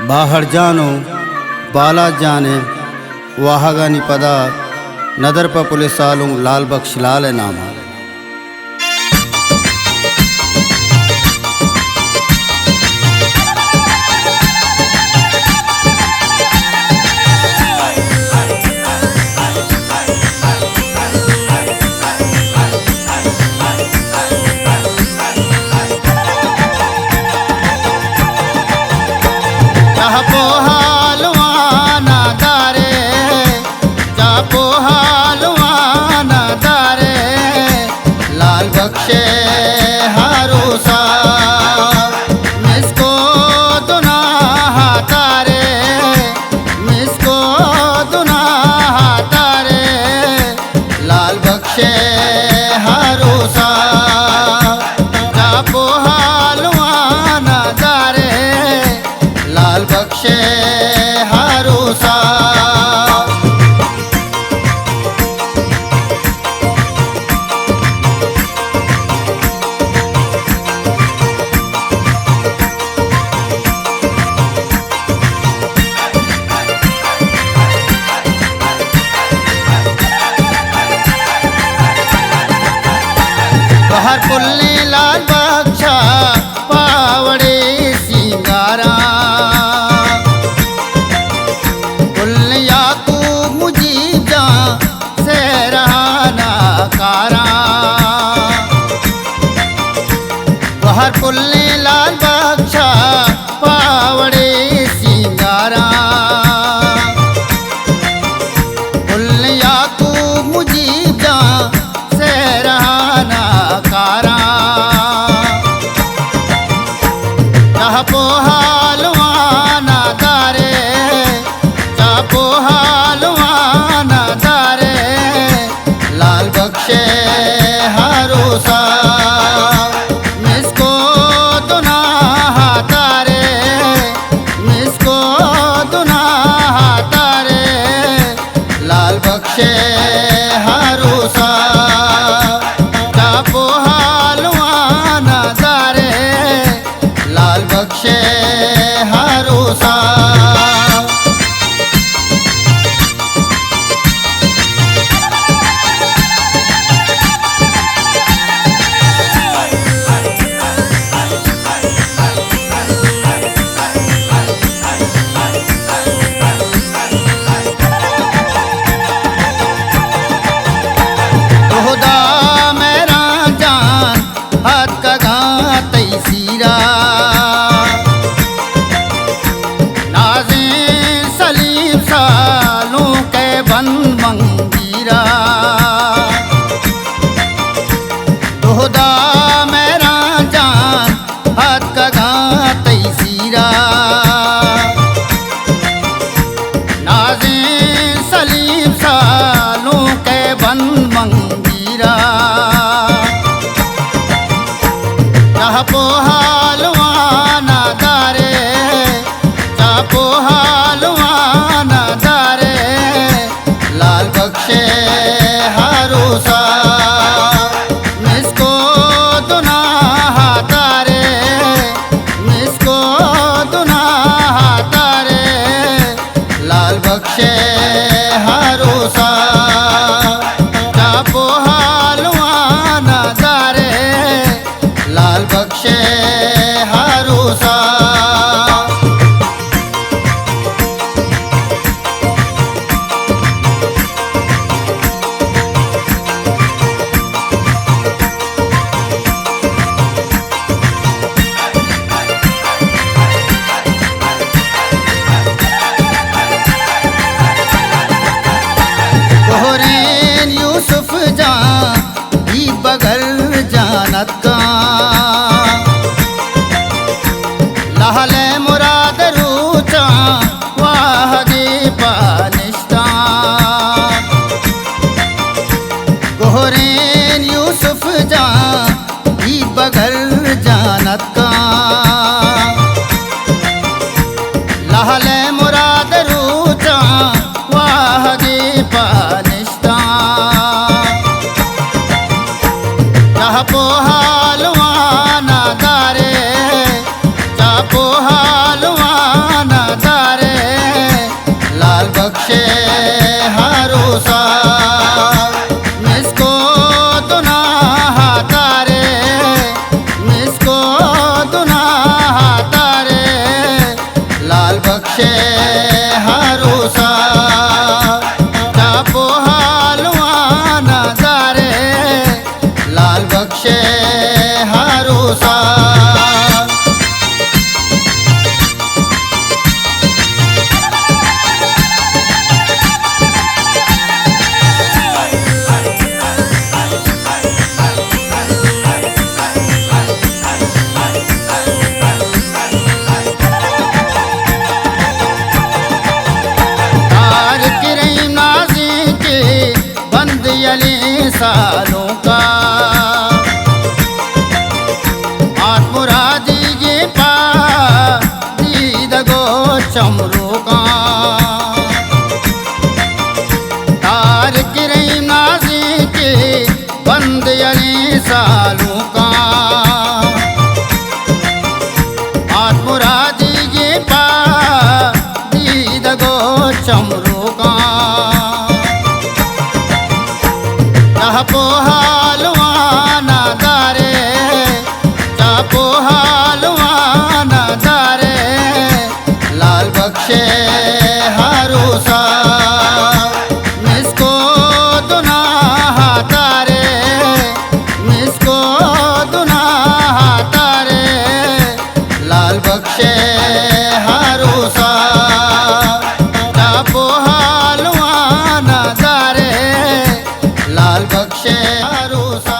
बाहर जानो बाला जाने वाहगानी पदा नदर पर पुलिस आलूं लाल बख्श लाल नामा। बख्शे हारूसा मिसको दुनाह तारे, मिसको दुनाह तारे, लाल बख्शे हारूसा जापो हालवाना तारे, लाल बख्शे हारूसा। बाहर पुल्ले लाल बख्शा पावड़े सिंगारा, पुल्ले याकूब मुजीब जा से रहाना कारा। बाहर पुल्ले लाल बख्शा पावड़े सिंगारा, पुल्ले याकूब मुजीब जा से रहाना कारा। चापो हालवाना दारे, चापो हालवाना दारे, लाल बख्शे हारूसा मिसको दुनाह तारे, मिसको दुनाह तारे, लाल बख्शे हारूसा जापो हालवाना दारे, लाल बख्शे हारूसा। मंगीरा दोहदा मेरा जान हाथ का घात सीरा, नाज़े सलीम सालों के बन मंगीरा। चापो हालवाना दारे, चापो हालवाना दारे, लाल बख्शे हारूसा मिसको दुनाह तारे, मिसको दुनाह तारे, लाल बख्शे हारूसा चापो हालवाना दारे, लाल बख्शे हारूसा। सालों का आत्मराजी ये पा दीद गो चमरो का तार गिरई नाजी के बंद अली सालों का आत्मराजी ये पा दीद गो चमरो का चापो हालवाना दारे चापो हालवाना दारे लाल बख्शे हारूसा मिसको दुनाह तारे मिसको दुनाह तारे लाल बख्शे हारूसा चापो हालवाना दारे लाल बख्शे हारूसा।